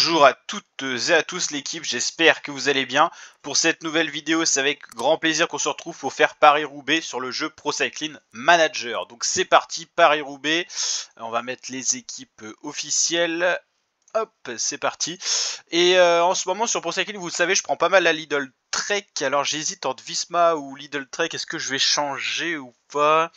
Bonjour à toutes et à tous l'équipe, j'espère que vous allez bien. Pour cette nouvelle vidéo, c'est avec grand plaisir qu'on se retrouve pour faire Paris-Roubaix sur le jeu Pro Cycling Manager. Donc c'est parti, Paris-Roubaix. On va mettre les équipes officielles. Hop, c'est parti. Et en ce moment sur Pro Cycling, vous le savez, je prends pas mal la Lidl Trek. Alors j'hésite entre Visma ou Lidl Trek. Est-ce que je vais changer ou pas?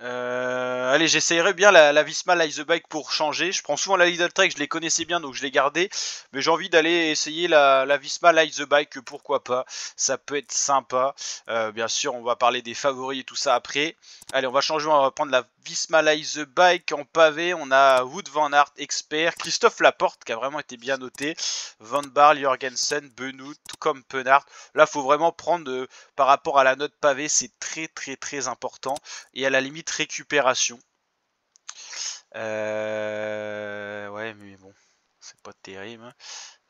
Allez, j'essayerai bien la Visma Light the Bike pour changer. Je prends souvent la Lidl Trek, je les connaissais bien donc je l'ai gardée. Mais j'ai envie d'aller essayer la Visma Light the Bike, pourquoi pas. Ça peut être sympa. Bien sûr, on va parler des favoris et tout ça après. Allez, on va changer, on va prendre la Visma Light the Bike en pavé. On a Wout van Aert, expert. Christophe Laporte qui a vraiment été bien noté. Van Barle, Jorgensen, Benoît, tout comme Penart. Là, faut vraiment prendre par rapport à la note pavé, c'est très important. Et à la limite récupération. Ouais, mais bon, c'est pas terrible.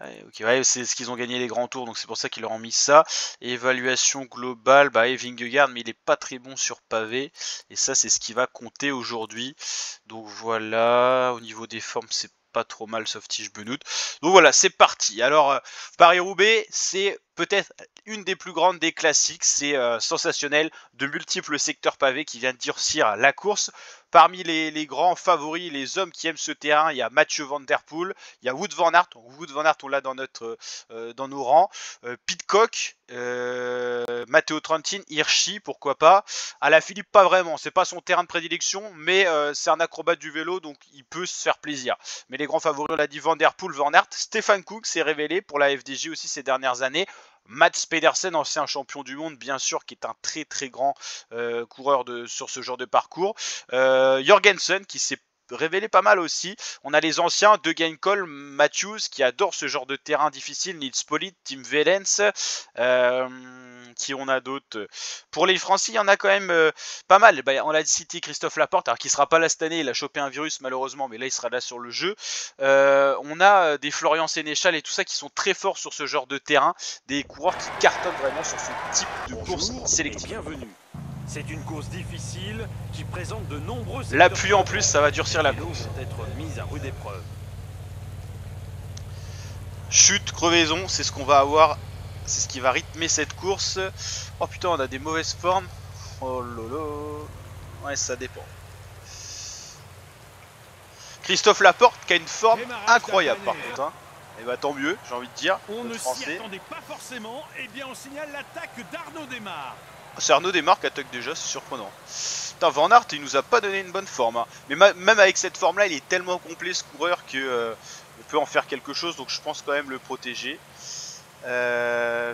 Ouais, ok, ouais, c'est ce qu'ils ont gagné les grands tours, donc c'est pour ça qu'ils leur ont mis ça. Et évaluation globale, bah Vingegaard, mais il est pas très bon sur pavé. Et ça, c'est ce qui va compter aujourd'hui. Donc voilà, au niveau des formes, c'est pas trop mal, sauf Tige Benoît. Donc voilà, c'est parti. Alors, Paris-Roubaix, c'est peut-être une des plus grandes des classiques. C'est sensationnel, de multiples secteurs pavés qui viennent durcir la course. Parmi les grands favoris, les hommes qui aiment ce terrain, il y a Mathieu Van Der Poel, il y a Wout van Aert. Wout van Aert, on l'a dans dans nos rangs. Pidcock, Matteo Trentin, Hirschi, pourquoi pas. Alaphilippe, pas vraiment. C'est pas son terrain de prédilection, mais c'est un acrobate du vélo, donc il peut se faire plaisir. Mais les grands favoris, on l'a dit, Van Der Poel, Van Aert. Stefan Koog s'est révélé pour la FDJ aussi ces dernières années. Mats Pedersen, ancien champion du monde, bien sûr, qui est un très grand coureur sur ce genre de parcours. Jorgensen, qui s'est révélé pas mal aussi. On a les anciens de Gaincol, Matthews, qui adore ce genre de terrain difficile, Nils Politt, Tim Wellens, qui on a d'autres. Pour les Français, il y en a quand même pas mal. Bah, on l'a cité Christophe Laporte, alors qu'il sera pas là cette année, il a chopé un virus malheureusement, mais là il sera là sur le jeu. On a des Florian Sénéchal et tout ça qui sont très forts sur ce genre de terrain, des coureurs qui cartonnent vraiment sur ce type de course sélective. Bienvenue. C'est une course difficile qui présente de nombreux. La pluie en plus, ça va durcir la course. Être mise à rude épreuve. Chute, crevaison, c'est ce qu'on va avoir. C'est ce qui va rythmer cette course. Oh putain, on a des mauvaises formes. Oh lolo. Ouais, ça dépend. Christophe Laporte qui a une forme incroyable par contre. Hein. Et bah tant mieux, j'ai envie de dire. On ne s'y attendait pas forcément. Eh bien, on signale l'attaque d'Arnaud Démare. C'est Arnaud Démare qui attaque déjà, c'est surprenant. Putain, Van Aert, il nous a pas donné une bonne forme. Hein. Mais même avec cette forme-là, il est tellement complet ce coureur que on peut en faire quelque chose. Donc je pense quand même le protéger.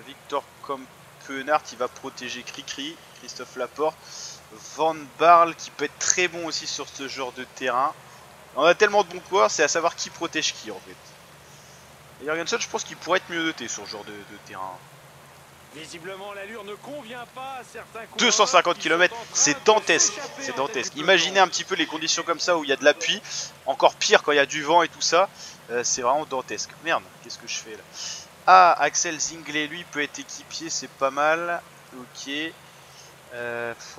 Victor Kampenaert, il va protéger Cricri. Christophe Laporte. Van Barle qui peut être très bon aussi sur ce genre de terrain. On a tellement de bons coureurs, c'est à savoir qui protège qui en fait. Et Jorgensen, je pense qu'il pourrait être mieux doté sur ce genre de terrain. Visiblement, l'allure ne convient pas à certains coureurs. 250 km, c'est dantesque. C'est dantesque. Imaginez un petit peu les conditions comme ça où il y a de la pluie. Encore pire quand il y a du vent et tout ça. C'est vraiment dantesque. Merde, qu'est-ce que je fais là? Ah, Axel Zinglet, lui, peut être équipier, c'est pas mal. Ok.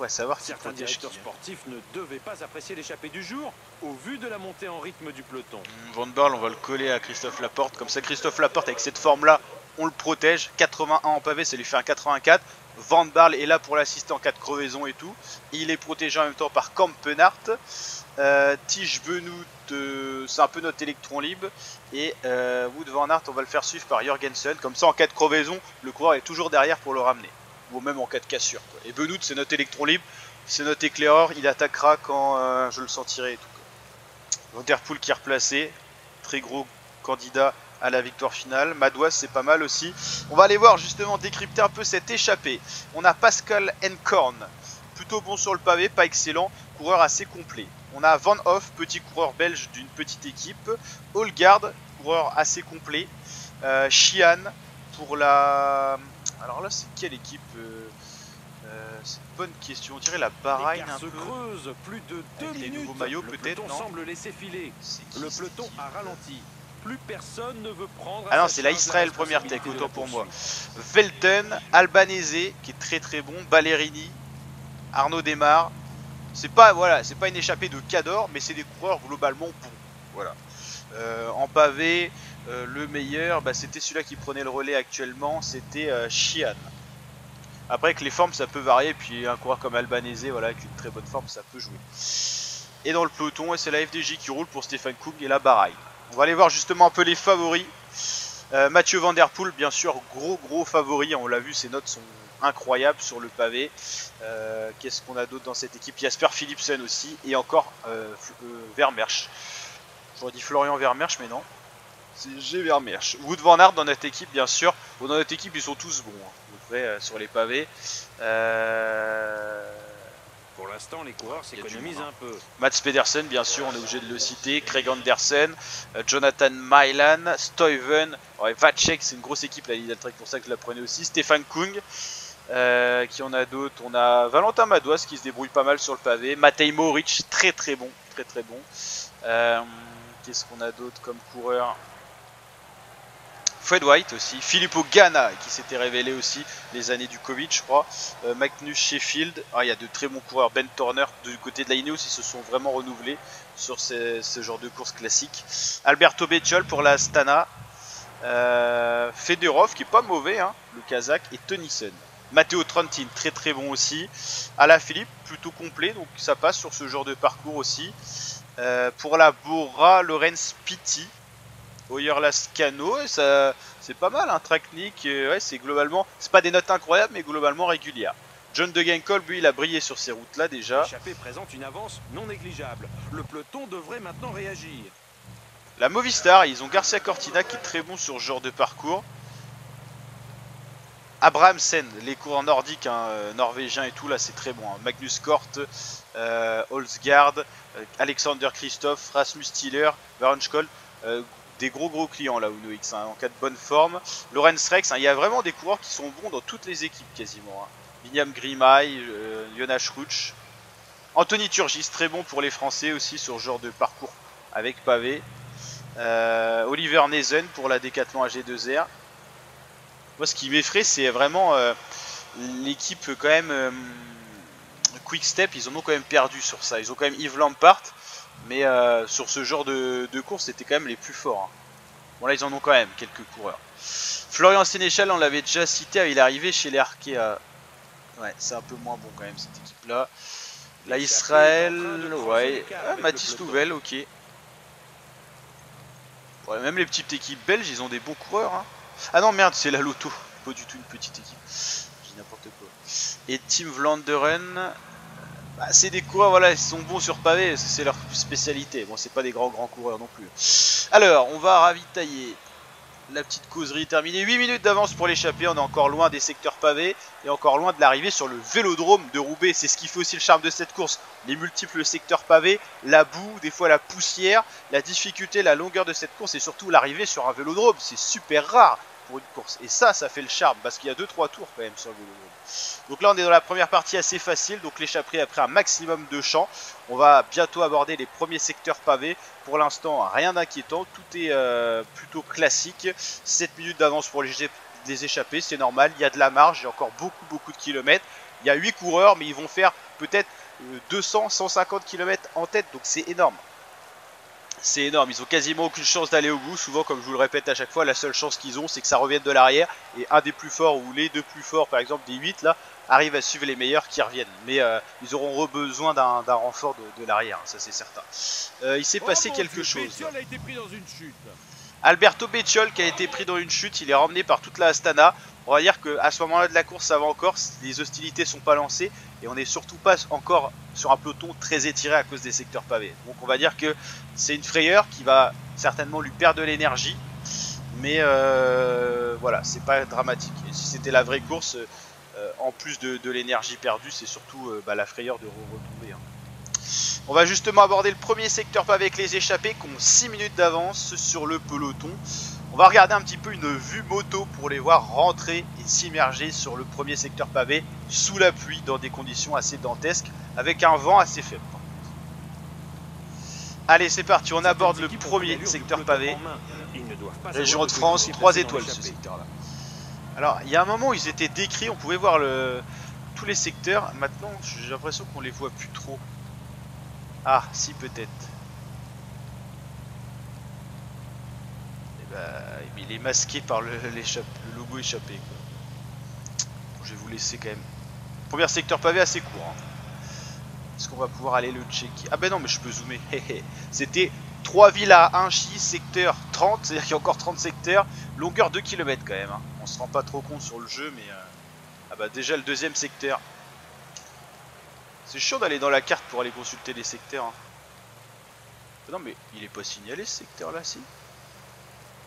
Ouais, savoir qui Certains protège directeurs sportifs ne devaient pas apprécier l'échappée du jour au vu de la montée en rythme du peloton. Van Barle, on va le coller à Christophe Laporte. Comme ça, Christophe Laporte, avec cette forme-là, on le protège. 81 en pavé, ça lui fait un 84. Van Barle est là pour l'assister en cas de crevaison et tout. Il est protégé en même temps par Kampenaert. Tige Benoît, c'est un peu notre électron libre. Et Wout van Aert, on va le faire suivre par Jorgensen. Comme ça, en cas de crevaison, le coureur est toujours derrière pour le ramener. Ou même en cas de cassure. Quoi. Et Benoît, c'est notre électron libre. C'est notre éclaireur. Il attaquera quand je le sentirai et tout. Van Der Poel qui est replacé. Très gros candidat à la victoire finale. Madouas, c'est pas mal aussi. On va aller voir justement décrypter un peu cette échappée. On a Pascal Enkorn. Plutôt bon sur le pavé, pas excellent. Coureur assez complet. On a Van Hoff, petit coureur belge d'une petite équipe. Holgard, coureur assez complet. Chian pour la... Alors là, c'est quelle équipe c'est une bonne question. On dirait la Bahreïn un peu. Creuse plus de 2 minutes. Les nouveaux maillots peut-être, non? Semble laisser filer. Le peloton a ralenti. Plus personne ne veut prendre. Ah non, c'est la Israël première tech, autant pour moi. Velten, Albanese, qui est très bon. Ballerini, Arnaud Démare. C'est pas, voilà, c'est pas une échappée de Cador, mais c'est des coureurs globalement bons. Voilà. En pavé, le meilleur, bah, c'était celui-là qui prenait le relais actuellement, c'était Sheehan. Après avec les formes ça peut varier, puis un coureur comme Albanese, voilà, avec une très bonne forme ça peut jouer. Et dans le peloton, c'est la FDJ qui roule pour Stefan Kung et la Bahreïn. On va aller voir justement un peu les favoris. Mathieu Van Der Poel, bien sûr, gros favori, on l'a vu, ses notes sont incroyables sur le pavé. Qu'est-ce qu'on a d'autre dans cette équipe? Jasper Philipsen aussi, et encore Vermersch. J'aurais dit Florian Vermersch, mais non. C'est G. Vermersch. Wout van Aert dans notre équipe, bien sûr. Bon, dans notre équipe, ils sont tous bons, hein, sur les pavés. Pour l'instant, les coureurs s'économisent un peu. Mats Pedersen, bien sûr, on est obligé de le citer. Craig Anderson, Jonathan Mylan, Stuyven, ouais, Vacek, c'est une grosse équipe la Lidl Trek, pour ça que je la prenais aussi. Stefan Kung, qui en a d'autres. On a Valentin Madouas qui se débrouille pas mal sur le pavé. Matej Moric, très bon, très bon. Qu'est-ce qu'on a d'autre comme coureur? Fred White aussi, Filippo Ganna qui s'était révélé aussi les années du Covid je crois, Magnus Sheffield, il y a de très bons coureurs, Ben Turner du côté de la Ineos, ils se sont vraiment renouvelés sur ce genre de course classique. Alberto Bettiol pour la Astana, Fedorov qui est pas mauvais, hein, le Kazakh, et Tennyson. Matteo Trentin, très bon aussi. Alaphilippe, plutôt complet, donc ça passe sur ce genre de parcours aussi. Pour la Bora, Lorenz Pitti, Hoyer Lascano, ça c'est pas mal, hein, Traknik, ouais, c'est globalement, c'est pas des notes incroyables, mais globalement régulières. John Degenkolb, lui, il a brillé sur ces routes-là déjà. L'échappée présente une avance non négligeable. Le peloton devrait maintenant réagir. La Movistar, ils ont Garcia Cortina qui est très bon sur ce genre de parcours. Abrahamsen, les coureurs nordiques, hein, norvégiens et tout, là c'est très bon. Hein. Magnus Kort, Holzgaard, Alexander Christophe, Rasmus Tiller, Varenskold, des gros clients là, Uno X, hein, en cas de bonne forme. Lorenz Rex, hein, il y a vraiment des coureurs qui sont bons dans toutes les équipes quasiment. Hein. Binyam Grimay, Jonas Ruch. Anthony Turgis, très bon pour les Français aussi sur ce genre de parcours avec pavé. Oliver Nezen pour la Decathlon AG2R. Moi ce qui m'effraie c'est vraiment l'équipe quand même Quick Step, ils en ont quand même perdu sur ça. Ils ont quand même Yves Lampart, mais sur ce genre de course c'était quand même les plus forts. Hein. Bon là ils en ont quand même quelques coureurs. Florian Sénéchal on l'avait déjà cité, il est arrivé chez les Arkea. Ouais c'est un peu moins bon quand même cette équipe là. Là Israël, ouais, Mathis Louvel, ok. Ouais, même les petites équipes belges ils ont des bons coureurs. Hein. Ah non merde c'est la Lotto, pas du tout une petite équipe. Je dis n'importe quoi. Et Tim Vlanderen, bah, c'est des coureurs, voilà, ils sont bons sur pavé, c'est leur spécialité. Bon c'est pas des grands coureurs non plus. Alors on va ravitailler. La petite causerie terminée, 8 minutes d'avance pour l'échappée, on est encore loin des secteurs pavés et encore loin de l'arrivée sur le vélodrome de Roubaix. C'est ce qui fait aussi le charme de cette course, les multiples secteurs pavés, la boue, des fois la poussière, la difficulté, la longueur de cette course et surtout l'arrivée sur un vélodrome, c'est super rare pour une course. Et ça fait le charme parce qu'il y a 2-3 tours quand même sur le vélodrome. Donc là on est dans la première partie assez facile, donc l'échappée a pris un maximum de champs. On va bientôt aborder les premiers secteurs pavés. Pour l'instant rien d'inquiétant, tout est plutôt classique. 7 minutes d'avance pour les échappés, c'est normal, il y a de la marge, il y a encore beaucoup de kilomètres. Il y a 8 coureurs mais ils vont faire peut-être 200-150 km en tête, donc c'est énorme. C'est énorme, ils ont quasiment aucune chance d'aller au bout. Souvent, comme je vous le répète à chaque fois, la seule chance qu'ils ont, c'est que ça revienne de l'arrière. Et un des plus forts, ou les deux plus forts, par exemple des 8 là, arrivent à suivre les meilleurs qui reviennent. Mais ils auront besoin d'un renfort de l'arrière, ça c'est certain. Il s'est passé quelque chose. Bettiol a été pris dans une chute. Alberto Bettiol qui a été pris dans une chute, il est ramené par toute la Astana. On va dire qu'à ce moment-là de la course, ça va encore, les hostilités sont pas lancées et on n'est surtout pas encore sur un peloton très étiré à cause des secteurs pavés. Donc on va dire que c'est une frayeur qui va certainement lui perdre de l'énergie, mais voilà, c'est pas dramatique. Et si c'était la vraie course, en plus de l'énergie perdue, c'est surtout la frayeur de retomber. Hein. On va justement aborder le premier secteur pavé avec les échappés qui ont 6 minutes d'avance sur le peloton. On va regarder un petit peu une vue moto pour les voir rentrer et s'immerger sur le premier secteur pavé sous la pluie dans des conditions assez dantesques avec un vent assez faible. Allez c'est parti, on aborde le premier secteur pavé. Région de France, 3 étoiles ce secteur là. Alors il y a un moment où ils étaient décrits, on pouvait voir tous les secteurs. Maintenant j'ai l'impression qu'on les voit plus trop. Ah, si peut-être. mais il est masqué par le logo échappé, quoi. Bon, je vais vous laisser quand même. Premier secteur pavé assez court, hein. Est-ce qu'on va pouvoir aller le checker? Ah ben non, mais je peux zoomer. C'était 3 villes à 1 chi, secteur 30, c'est-à-dire qu'il y a encore 30 secteurs, longueur 2 km quand même, hein. On se rend pas trop compte sur le jeu, mais ah bah déjà le deuxième secteur. C'est chiant d'aller dans la carte pour aller consulter les secteurs, hein. Non mais il est pas signalé ce secteur là, si.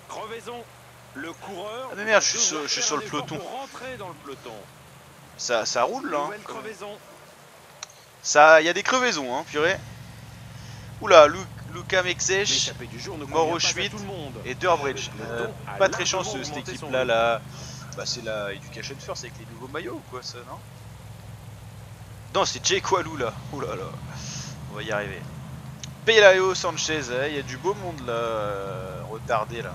Crevaison. Le coureur. Ah mais merde, je suis sur le peloton. Pour rentrer dans le peloton. Ça roule là, hein. Nouvelle crevaison. Ça, il y a des crevaisons, hein, purée. Oula, Luka Mexech, L'échappée du jour ne Mauro convient pas à Schmidt tout le monde. et Durbridge. Le peloton a Pas très largement chanceux cette augmenté équipe son là, rythme. bah, c'est la Education First avec les nouveaux maillots ou quoi ça, non? Non, c'est Jake Walou là. Ouh là là, on va y arriver. Pelayo Sanchez, il y a du beau monde là, retardé là.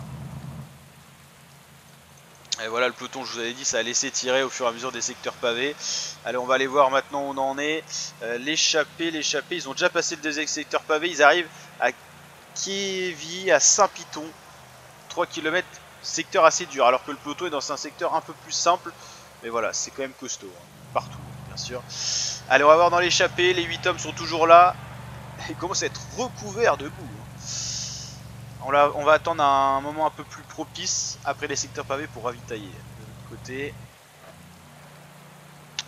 Et voilà le peloton, je vous avais dit, ça a laissé tirer au fur et à mesure des secteurs pavés. Allez, on va aller voir maintenant où on en est. L'échappée, ils ont déjà passé le deuxième secteur pavé, ils arrivent à Kievi, à Saint-Piton. 3 km, secteur assez dur, alors que le peloton est dans un secteur un peu plus simple. Mais voilà, c'est quand même costaud, hein, partout, bien sûr. Allez, on va voir dans l'échappée, les 8 hommes sont toujours là. Ils commencent à être recouverts de boue. On va attendre un moment un peu plus propice après les secteurs pavés pour ravitailler. De l'autre côté,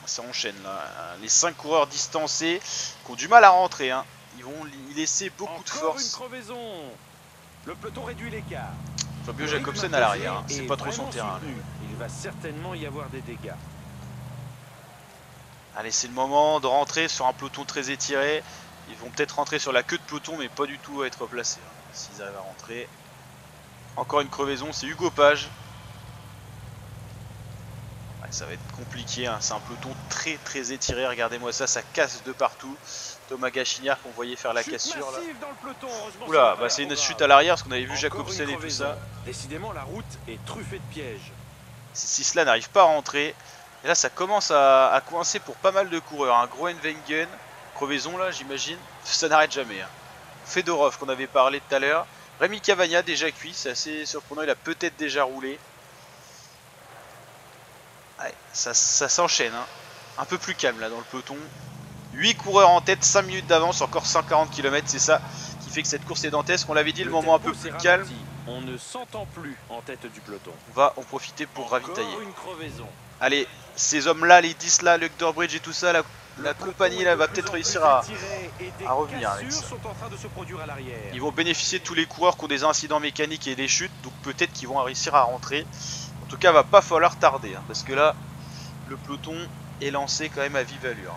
ça enchaîne là. Les 5 coureurs distancés qui ont du mal à rentrer, hein. Ils vont y laisser beaucoup de force. Une crevaison. Le peloton réduit l'écart. Fabio Jacobsen à l'arrière, hein. C'est pas trop son terrain. Il va certainement y avoir des dégâts. Allez, c'est le moment de rentrer sur un peloton très étiré. Ils vont peut-être rentrer sur la queue de peloton, mais pas du tout à être placés, hein, s'ils arrivent à rentrer. Encore une crevaison, c'est Hugo Page. Ouais, ça va être compliqué, hein. C'est un peloton très très étiré. Regardez-moi ça, ça casse de partout. Thomas Gachignard qu'on voyait faire la cassure là. Oula, bah c'est une chute à l'arrière parce qu'on avait vu Jacobsen et tout ça. Décidément, la route est truffée de pièges. Si cela n'arrive pas à rentrer, et là ça commence à coincer pour pas mal de coureurs, hein. Groenewegen, crevaison là j'imagine, ça n'arrête jamais, hein. Fedorov qu'on avait parlé tout à l'heure, Rémi Cavagna déjà cuit, c'est assez surprenant, il a peut-être déjà roulé. Ouais, ça s'enchaîne, hein. Un peu plus calme là dans le peloton. 8 coureurs en tête, 5 minutes d'avance, encore 140 km, c'est ça qui fait que cette course est dantesque. On l'avait dit, le moment un peu plus calme. On ne s'entend plus en tête du peloton. On va en profiter pour ravitailler. Une crevaison. Allez, ces hommes-là, les 10 là, Luke Durbridge et tout ça, la compagnie là va peut-être réussir à revenir avec ça. Ils vont bénéficier de tous les coureurs qui ont des incidents mécaniques et des chutes, donc peut-être qu'ils vont réussir à rentrer. En tout cas, va pas falloir tarder, hein, parce que là, le peloton est lancé quand même à vive allure.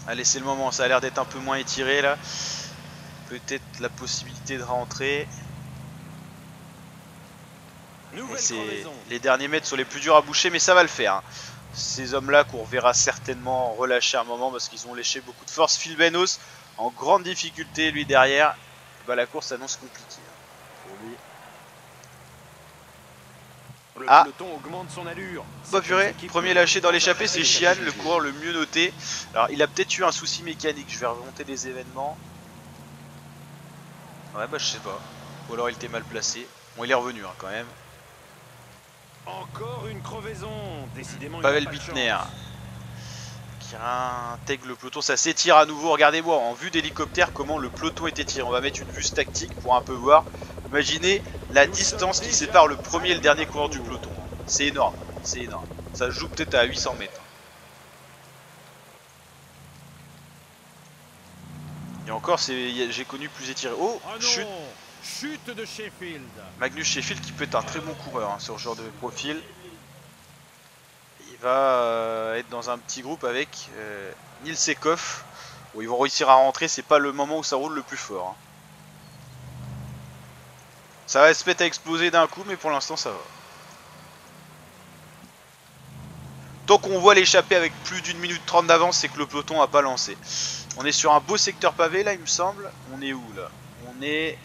Allez, c'est le moment, ça a l'air d'être un peu moins étiré là. Peut-être la possibilité de rentrer. Les derniers mètres sont les plus durs à boucher, mais ça va le faire, hein. Ces hommes-là qu'on reverra certainement relâcher un moment parce qu'ils ont léché beaucoup de force. Phil Benos en grande difficulté, lui derrière. Bah, la course s'annonce compliquée, hein, pour lui. Le peloton augmente son allure. Bah purée, premier lâché dans l'échappée, c'est Chian, le coureur le mieux noté. Alors il a peut-être eu un souci mécanique, je vais remonter les événements. Ouais bah je sais pas. Ou alors il était mal placé. Bon il est revenu, hein, quand même. Encore une crevaison. Décidément, Pavel Bittner qui intègre le peloton, ça s'étire à nouveau. Regardez-moi en vue d'hélicoptère comment le peloton est étiré. On va mettre une vue tactique pour un peu voir. Imaginez la distance qui sépare le premier et le dernier coureur du peloton. C'est énorme, c'est énorme. Ça se joue peut-être à 800 mètres. Et encore, j'ai connu plus étiré. Oh, chute. Chute de Sheffield. Magnus Sheffield qui peut être un très bon coureur, hein, sur ce genre de profil. Il va être dans un petit groupe avec Nils Ekoff, où ils vont réussir à rentrer. C'est pas le moment où ça roule le plus fort, hein. Ça va se mettre à exploser d'un coup, mais pour l'instant ça va. Tant qu'on voit l'échapper avec plus d'1 minute 30 d'avance, c'est que le peloton n'a pas lancé. On est sur un beau secteur pavé là, il me semble. On est où là? On est...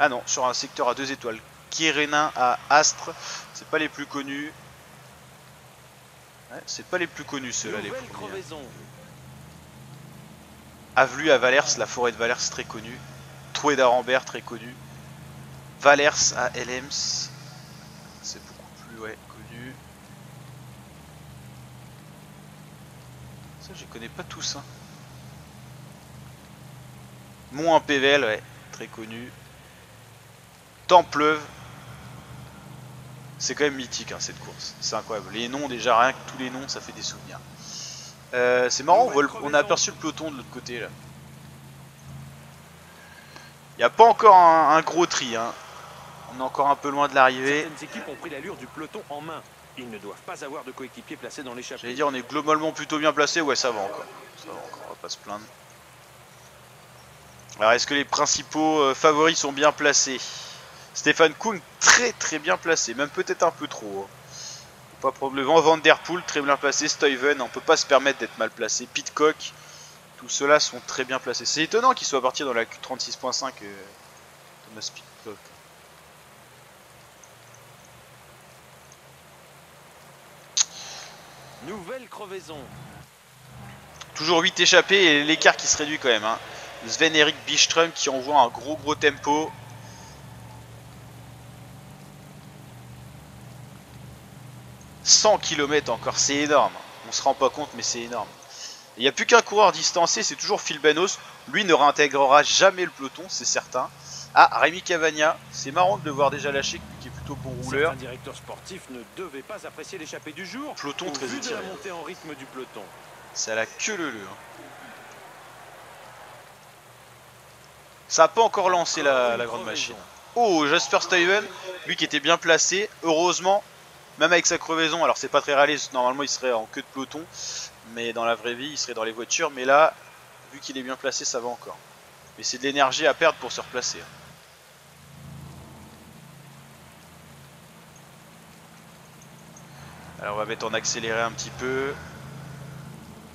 Ah non, sur un secteur à 2 étoiles. Kierenin à Astre, c'est pas les plus connus. Ouais, c'est pas les plus connus ceux-là, les premiers. Avelu à Valers, la forêt de Valers très connue. Troué d'Arambert très connu. Valers à Hellems, c'est beaucoup plus connu. Ça, je connais pas tous. Hein. Mont-en-Pével, ouais, très connu. Templeuve. C'est quand même mythique hein, cette course, c'est incroyable. Les noms déjà, rien que tous les noms, ça fait des souvenirs. C'est marrant, on a aperçu le peloton de l'autre côté là. Il n'y a pas encore un gros tri, hein. On est encore un peu loin de l'arrivée. Certaines équipes ont pris l'allure du peloton en main. Ils ne doivent pas avoir de coéquipiers placés dans l'échappée. J'allais dire, on est globalement plutôt bien placé, ouais ça va encore. Ça va encore, on va pas se plaindre. Alors est-ce que les principaux favoris sont bien placés? Stefan Kung très très bien placé, même peut-être un peu trop. Hein. Pas probablement Van Der Poel très bien placé, Stuyven, on peut pas se permettre d'être mal placé, Pidcock, tous ceux-là sont très bien placés. C'est étonnant qu'ils soient partis dans la Q36.5 Thomas Pidcock. Nouvelle crevaison. Toujours 8 échappés et l'écart qui se réduit quand même. Hein. Sven-Erik Byström qui envoie un gros tempo. « 100 km encore, c'est énorme. On se rend pas compte, mais c'est énorme. Il n'y a plus qu'un coureur distancé, c'est toujours Phil Benos. Lui ne réintégrera jamais le peloton, c'est certain. Ah, Rémi Cavagna, c'est marrant de le voir déjà lâché, qui est plutôt bon rouleur. Certains directeurs sportifs ne devaient pas apprécier l'échappée du jour. Peloton très étiré. étiré. La montée en rythme du peloton. C'est à la queue leu. Hein. Ça n'a pas encore lancé la grande machine. Oh, Jasper Stuyven, lui qui était bien placé, heureusement. Même avec sa crevaison, alors c'est pas très réaliste, normalement il serait en queue de peloton, mais dans la vraie vie il serait dans les voitures, mais là, vu qu'il est bien placé, ça va encore. Mais c'est de l'énergie à perdre pour se replacer. Alors on va mettre en accéléré un petit peu.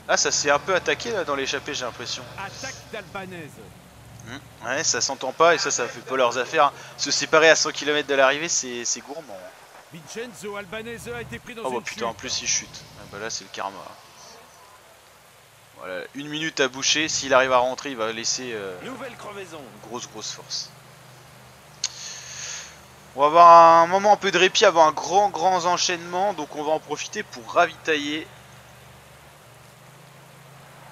Ah, ça s'est un peu attaqué là dans l'échappée, j'ai l'impression. Attaque d'Albanaise. Ouais, ça s'entend pas et ça fait pas leurs affaires. Hein. Se séparer à 100 km de l'arrivée, c'est gourmand. Vincenzo Albanese a été pris dans oh bah une putain, chute. en plus il chute. Ah bah là c'est le karma. Voilà, 1 minute à boucher. S'il arrive à rentrer, il va laisser Nouvelle crevaison. Grosse force. On va avoir un moment un peu de répit avant un grand enchaînement. Donc on va en profiter pour ravitailler.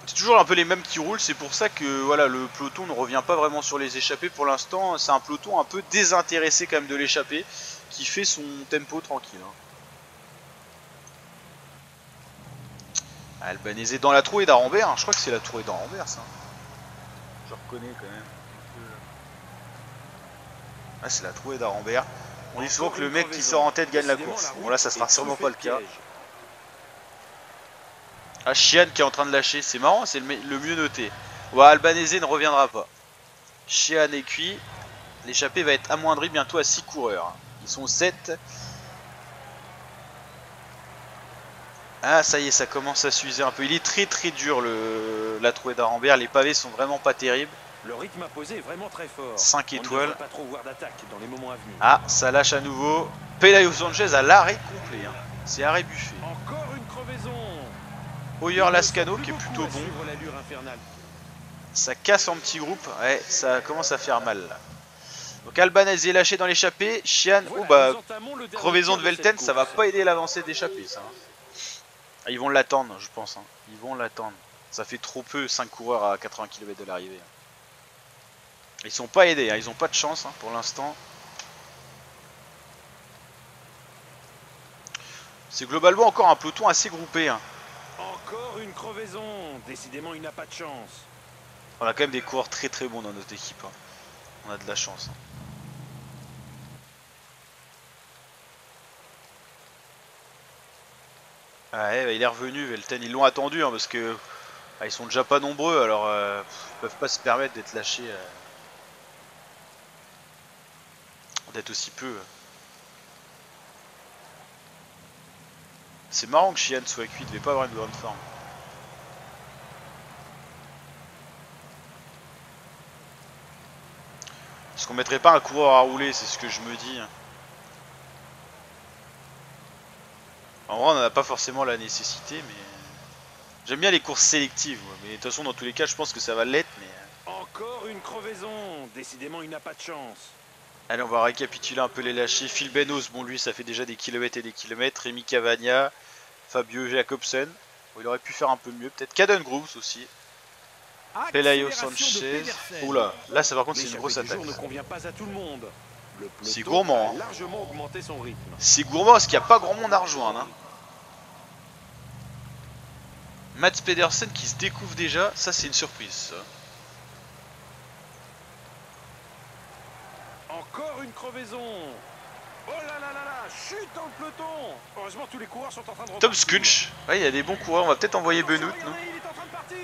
C'est toujours un peu les mêmes qui roulent. C'est pour ça que voilà, le peloton ne revient pas vraiment sur les échappées pour l'instant. C'est un peloton un peu désintéressé quand même de l'échappée, qui fait son tempo tranquille. Hein. Albanese dans la trouée d'Arambert, hein. Je crois que c'est la trouée d'Arambert ça. Je reconnais quand même. Ah, c'est la trouée d'Arambert. On dit souvent que le mec qui sort en tête gagne la course. Bon là ça sera sûrement pas le cas. Ah, Chian qui est en train de lâcher, c'est marrant, c'est le mieux noté. Ouais, Albanese ne reviendra pas. Chian est cuit. L'échappée va être amoindrie bientôt à 6 coureurs. Ils sont 7. Ah ça y est, ça commence à s'user un peu. Il est très dur la trouée d'Arambert. Les pavés sont vraiment pas terribles. Le rythme imposé est vraiment très fort. 5 étoiles. On ne pas trop voir d'attaque dans les moments à venir. Ah, ça lâche à nouveau. Pelayo Sanchez à l'arrêt complet. Hein. C'est arrêt buffet. Encore une crevaison. Hoyer Lascano qui est plutôt bon. Ça casse en petit groupe. Ouais, ça commence à faire mal là. Donc Albanese est lâché dans l'échappée. Chian, voilà, oh bah, crevaison de Velten, ça va pas aider l'avancée d'échappée ça. Ah, ils vont l'attendre, je pense. Hein. Ils vont l'attendre. Ça fait trop peu, 5 coureurs à 80 km de l'arrivée. Ils sont pas aidés, hein. Ils ont pas de chance hein, pour l'instant. C'est globalement encore un peloton assez groupé. Hein. Encore une crevaison. Décidément, il n'a pas de chance. On a quand même des coureurs très bons dans notre équipe. Hein. On a de la chance. Hein. Ah ouais, il est revenu, Velten. Ils l'ont attendu hein, parce que ils sont déjà pas nombreux, alors ils peuvent pas se permettre d'être lâchés, d'être aussi peu. C'est marrant que Chian soit cuit, il devait pas avoir une grande forme. Est-ce qu'on mettrait pas un coureur à rouler, c'est ce que je me dis. En vrai on n'en a pas forcément la nécessité, mais J'aime bien les courses sélectives, ouais, mais de toute façon dans tous les cas je pense que ça va l'être. Mais Encore une crevaison. Décidément, il n'a pas de chance. allez, on va récapituler un peu les lâchers. Phil Benos, bon lui ça fait déjà des kilomètres et des kilomètres. Rémi Cavagna, Fabio Jacobsen. Bon, il aurait pu faire un peu mieux peut-être. Caden Grooves aussi. Pelayo Sanchez. Oula, là ça par contre c'est une grosse L'échappée du attaque. jour ne convient pas à tout le monde. Le C'est peloton gourmand, a hein. largement augmenté son rythme. C'est gourmand parce qu'il n'y a pas grand monde à rejoindre. Hein. Mats Pedersen qui se découvre déjà, ça c'est une surprise. Ça. Encore une crevaison. Oh là là là là, chute dans le peloton. Heureusement, tous les coureurs sont en train de Tom repartir. Skunch, ouais il y a des bons coureurs, on va peut-être envoyer Benoît. Non, Il est en train de partir.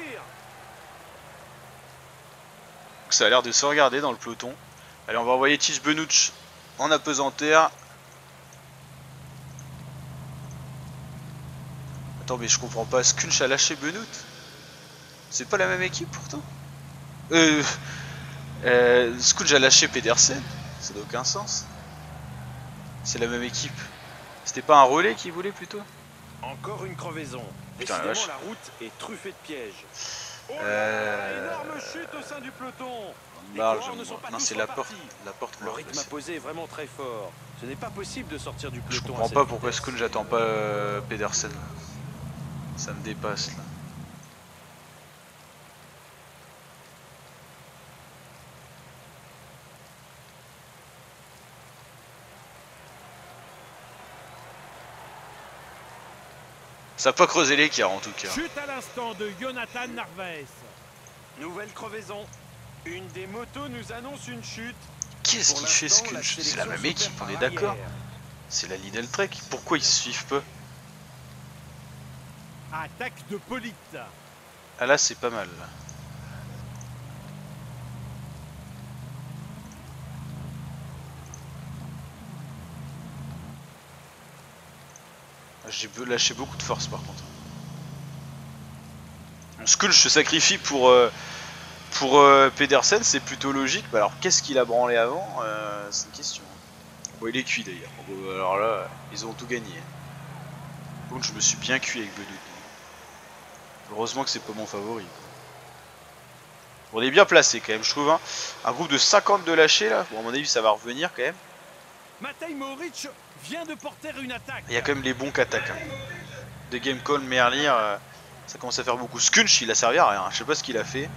ça a l'air de se regarder dans le peloton. Allez, on va envoyer Tige Benouch en apesanteur. Attends, mais je comprends pas. Skunch a lâché Benoît. C'est pas la même équipe pourtant. Skunch a lâché Pedersen. Ça n'a aucun sens. C'est la même équipe. C'était pas un relais qu'il voulait plutôt? Encore une crevaison. Putain, la Décidément, vache. la route est truffée de pièges. Oh là, énorme chute au sein du peloton. Les Marge, coureurs ne sont pas non, tous c'est la porte. repartis. La porte Le rythme imposé est vraiment très fort. Ce n'est pas possible de sortir du Je peloton. comprends pas pourquoi Skunch j'attends pas Pedersen. Ça me dépasse là. Ça n'a pas creusé l'écart en tout cas. Chute à l'instant de Jonathan Narvaez. Nouvelle crevaison. Une des motos nous annonce une chute. Qu'est-ce Pour qu'il fait l'instant, la Skunch? C'est la sélection même s'opère équipe, on par est d'accord. arrière. C'est la Lidl Trek. Pourquoi ils se suivent pas? Attaque de Polite. Ah là c'est pas mal. J'ai lâché beaucoup de force par contre. Skunch se sacrifie pour Pedersen, c'est plutôt logique. Bah alors qu'est-ce qu'il a branlé avant? C'est une question. Bon, il est cuit d'ailleurs. Bon, alors là, ils ont tout gagné. Donc je me suis bien cuit avec Benoît. Heureusement que c'est pas mon favori. Bon, on est bien placé quand même, je trouve. Hein. Un groupe de 50 de lâchés là. Bon, à mon avis, ça va revenir quand même. Matej Mohoric vient de porter une attaque. Il y a quand même les bons qu'attaquent. Hein. De Game Call, Merlier, ça commence à faire beaucoup. Skunch, il a servi à rien. Je sais pas ce qu'il a fait.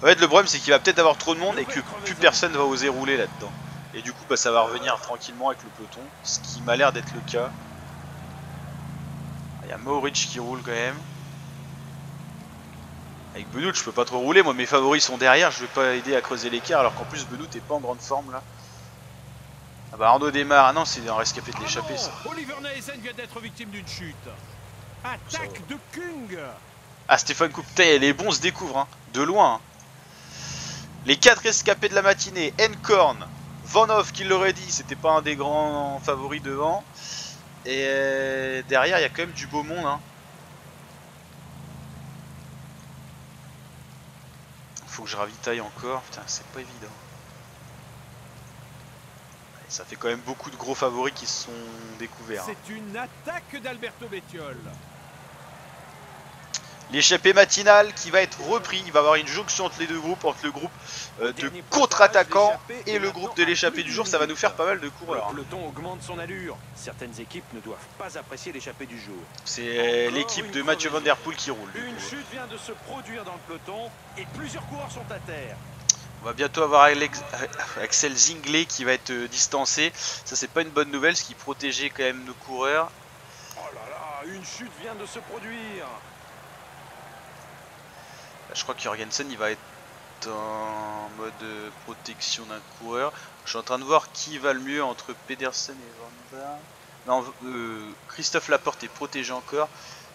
En fait, le problème, c'est qu'il va peut-être avoir trop de monde et que plus personne va oser rouler là-dedans. Et du coup, bah, ça va revenir tranquillement avec le peloton. Ce qui m'a l'air d'être le cas. Il y a Mohoric qui roule quand même. Avec Benoît, je peux pas trop rouler. Moi, mes favoris sont derrière. Je vais pas aider à creuser l'écart. Alors qu'en plus, Benoît est pas en grande forme là. Ah bah, Arnaud démarre. Ah non, c'est un rescapé de l'échappée ça. Oliver Neisen vient d'être victime d'une chute. Attaque de Kung. Ah, Stéphane Couptet, les bons se découvrent. Hein. De loin. Hein. Les 4 rescapés de la matinée. Enkorn, Van Hoff qui l'aurait dit. C'était pas un des grands favoris devant. Et derrière, il y a quand même du beau monde. Hein. Faut que je ravitaille encore. Putain, c'est pas évident. Ça fait quand même beaucoup de gros favoris qui se sont découverts. Hein. C'est une attaque d'Alberto Bettiol. L'échappée matinale qui va être repris. Il va y avoir une jonction entre les deux groupes, entre le groupe de contre-attaquants et le groupe de l'échappée du jour. Ça va nous faire pas mal de coureurs. Le peloton augmente son allure. Certaines équipes ne doivent pas apprécier l'échappée du jour. C'est l'équipe de Mathieu Van Der Poel qui roule. Une chute vient de se produire dans le peloton et plusieurs coureurs sont à terre. On va bientôt avoir Axel Zinglet qui va être distancé. Ça, c'est pas une bonne nouvelle, ce qui protégeait quand même nos coureurs. Oh là là, une chute vient de se produire. Je crois que Jorgensen il va être en mode protection d'un coureur. Je suis en train de voir qui va le mieux entre Pedersen et Van Aert. Non, Christophe Laporte est protégé encore.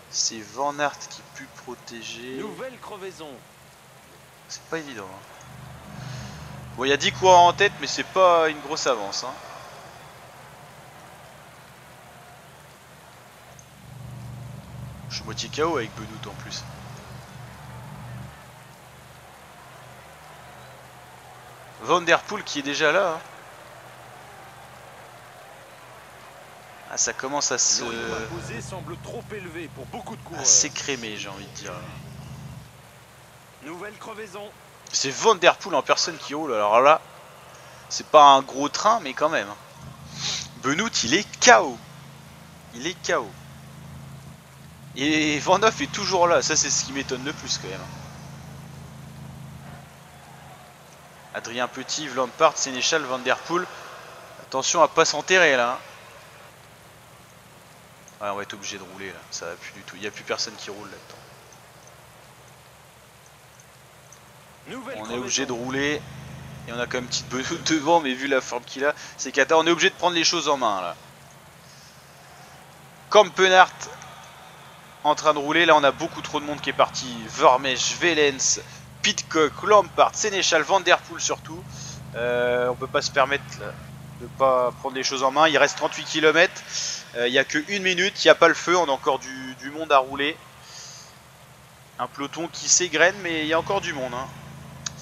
C'est Van Aert qui est plus protégé. Nouvelle crevaison. C'est pas évident. Hein. Bon, il y a 10 coureurs en tête, mais c'est pas une grosse avance. Hein. Je suis moitié KO avec Benoît en plus. Van Der Poel qui est déjà là. Hein. Ah, ça commence à Le rythme imposé semble trop élevé pour beaucoup de coureurs. s'écrémer, j'ai envie de dire. Nouvelle crevaison. C'est Van Der Poel en personne qui roule. Alors là, c'est pas un gros train, mais quand même. Benoît, il est KO. Il est KO. Et Van Hoff est toujours là. Ça, c'est ce qui m'étonne le plus quand même. Adrien Petit, Lampard, Sénéchal, Van Der Poel. Attention à pas s'enterrer là. Ouais, on va être obligé de rouler là. Ça va plus du tout. Il n'y a plus personne qui roule là-dedans. On est obligé de rouler. Et on a quand même une petite Benoît devant, mais vu la forme qu'il a, c'est cata. On est obligé de prendre les choses en main là. Kampenart en train de rouler. Là, on a beaucoup trop de monde qui est parti. Vermeersch, Velens, Pidcock, Lampard, Sénéchal, Van Der Poel surtout. On peut pas se permettre là, de pas prendre les choses en main. Il reste 38 km. Il n'y a que 1 minute. Il n'y a pas le feu. On a encore du monde à rouler. Un peloton qui s'égrène, mais il y a encore du monde. Hein.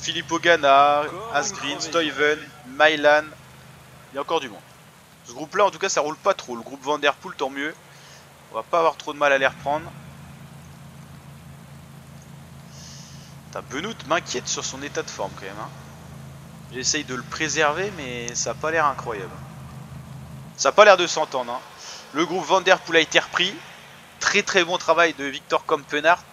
Philippe Ogana, Asgreen, Stuyven, Mylan. Il y a encore du monde. Ce groupe là en tout cas ça roule pas trop. Le groupe Van Der Poel tant mieux. On va pas avoir trop de mal à les reprendre. Benoît m'inquiète sur son état de forme quand même. Hein. J'essaye de le préserver mais ça a pas l'air incroyable. Ça a pas l'air de s'entendre. Hein. Le groupe Van Der Poel a été repris. Très très bon travail de Victor Kampenart.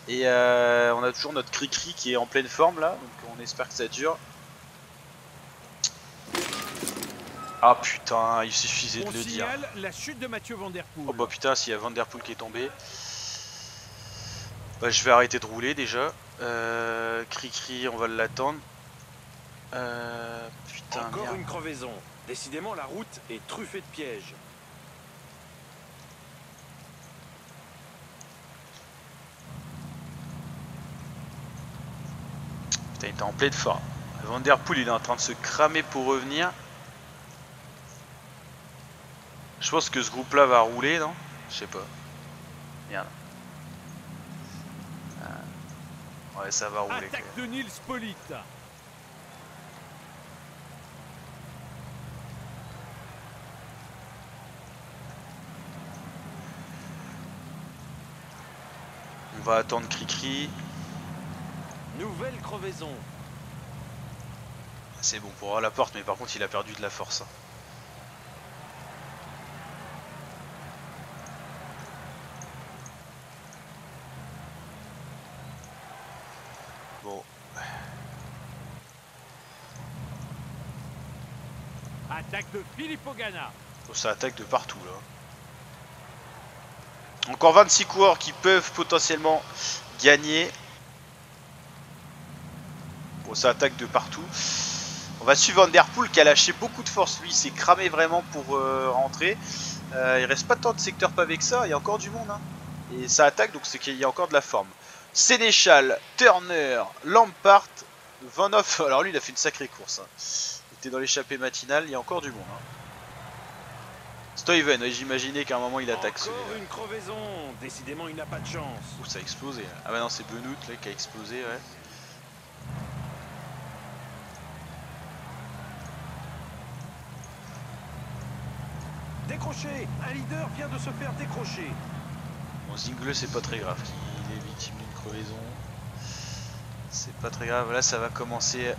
Et on a toujours notre Cricri qui est en pleine forme là. Donc on espère que ça dure. Ah putain, il suffisait de le dire. La chute de Mathieu Van Der Poel. Oh bah putain, s'il y a Van Der Poel qui est tombé. Bah je vais arrêter de rouler déjà. Cricri, on va l'attendre. Putain, encore merde. une crevaison. Décidément, la route est truffée de pièges. Putain, il était en pleine forme. Van Der Poel, il est en train de se cramer pour revenir. Je pense que ce groupe là va rouler, non? Je sais pas. Merde. Ouais, ça va rouler. Attaque de Nils Politt. On va attendre Cricri. Nouvelle crevaison. C'est bon pour avoir la porte, mais par contre il a perdu de la force. Bon. Attaque de Philippe Ogana. Oh, ça attaque de partout là. Encore 26 coureurs qui peuvent potentiellement gagner. Bon, ça attaque de partout. On va suivre Van Der Poel qui a lâché beaucoup de force. Lui, il s'est cramé vraiment pour rentrer. Il reste pas tant de secteurs pavés que ça. Il y a encore du monde. Hein. Et ça attaque, donc c'est qu'il y a encore de la forme. Sénéchal, Turner, Lampard, Van Hoff. Alors lui, il a fait une sacrée course. Hein. Il était dans l'échappée matinale. Il y a encore du monde. Hein. Stuyven, j'imaginais qu'à un moment il attaque celui-là. Encore une crevaison. Décidément, il n'a pas de chance. Ouh, ça a explosé. Ah bah non, c'est Benoît là qui a explosé, ouais. Décroché. Un leader vient de se faire décrocher. Bon, Zingle, c'est pas très grave. Il est victime d'une crevaison. C'est pas très grave. Là, ça va commencer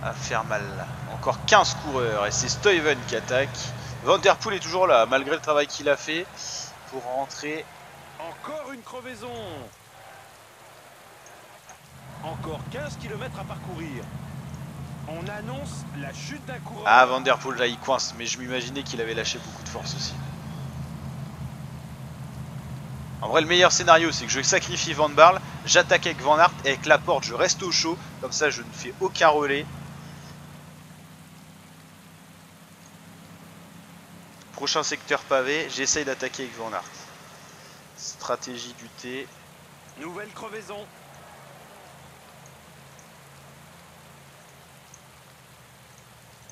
à faire mal. Encore 15 coureurs et c'est Stuyven qui attaque. Van Der Poel est toujours là, malgré le travail qu'il a fait pour rentrer. Encore une crevaison. Encore 15 km à parcourir. On annonce la chute d'un coureur. Ah, Van Der Poel, là, il coince. Mais je m'imaginais qu'il avait lâché beaucoup de force aussi. En vrai, le meilleur scénario, c'est que je sacrifie Van Barle, j'attaque avec Van Aert et avec Laporte, je reste au chaud. Comme ça, je ne fais aucun relais. Prochain secteur pavé, j'essaye d'attaquer avec Van Aert. Stratégie du thé. Nouvelle crevaison.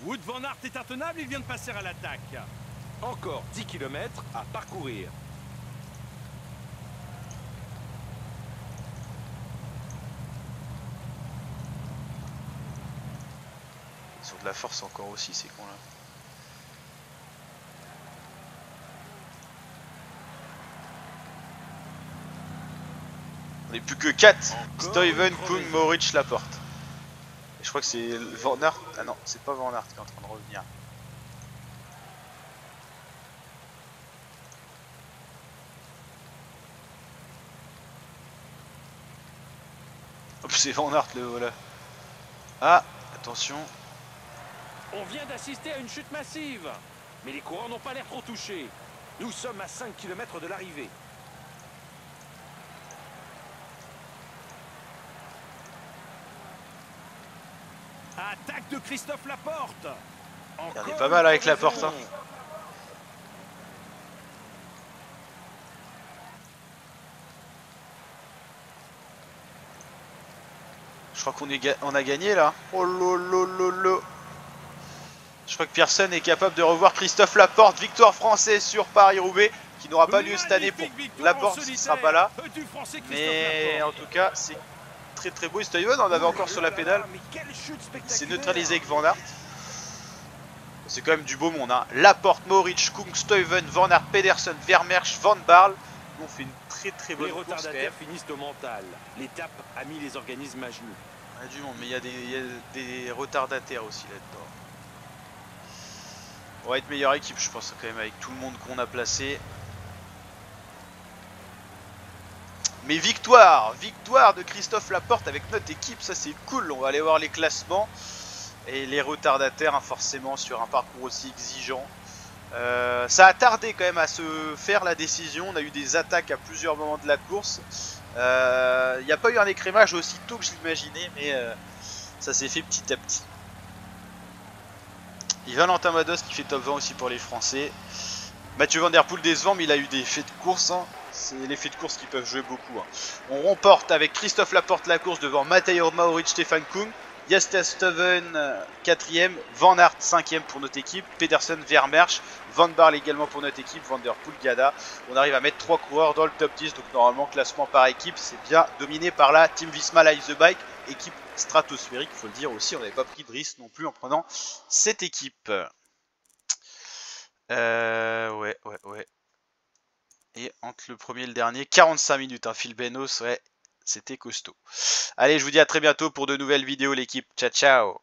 Wout van Aert est intenable, il vient de passer à l'attaque. Encore 10 km à parcourir. Ils ont de la force encore aussi, ces cons là. n'est plus que 4. Encore Stuyven, une Kung, crevaison. Moritz, Laporte. Et je crois que c'est Van Aert. Ah non, c'est pas Van Aert qui est en train de revenir. Hop, c'est Van Aert le voilà. Ah, attention. On vient d'assister à une chute massive. Mais les coureurs n'ont pas l'air trop touchés. Nous sommes à 5 km de l'arrivée. Attaque de Christophe Laporte. Il est pas mal avec Laporte. Hein. Je crois qu'on a gagné là. Oh lolo. Je crois que personne n'est capable de revoir Christophe Laporte. Victoire française sur Paris-Roubaix qui n'aura pas lieu cette année pour Laporte qui ne sera pas là. Mais en tout cas, c'est très très beau. Et Stuyven en avait encore sur la pédale. Il s'est neutralisé avec Van Aert. C'est quand même du beau monde. Hein. Laporte, Moritz, Kung, Stuyven, Van Aert, Pedersen, Vermersch, Van Barle. On fait une très très bonne Les course. retardataires finissent au mental. L'étape a mis les organismes à genoux. Il y a du monde, mais il y a des retardataires aussi là-dedans. On va être meilleure équipe, je pense, quand même, avec tout le monde qu'on a placé. Mais victoire de Christophe Laporte avec notre équipe, ça c'est cool. On va aller voir les classements. Et les retardataires, hein, forcément, sur un parcours aussi exigeant. Ça a tardé quand même à se faire la décision. On a eu des attaques à plusieurs moments de la course. Il n'y a pas eu un écrémage aussi tôt que je l'imaginais, mais ça s'est fait petit à petit. Et Valentin Mados qui fait top 20 aussi pour les Français. Mathieu Van Der Poel décevant, mais il a eu des faits de course. Hein. C'est les faits de course qui peuvent jouer beaucoup. Hein. On remporte avec Christophe Laporte la course devant Matej Mauric, Stefan Kung. Jasper Stuyven 4ème, Van Aert 5ème pour notre équipe, Pedersen, Vermersch, Van Barle également pour notre équipe, Van Der Poel, Gada. On arrive à mettre 3 coureurs dans le top 10, donc normalement classement par équipe, c'est bien dominé par la Team Visma Live The Bike, équipe stratosphérique, il faut le dire aussi, on n'avait pas pris de risque non plus en prenant cette équipe. Ouais. Et entre le premier et le dernier, 45 minutes, hein, Phil Benos, ouais. C'était costaud. Allez, je vous dis à très bientôt pour de nouvelles vidéos l'équipe. Ciao, ciao.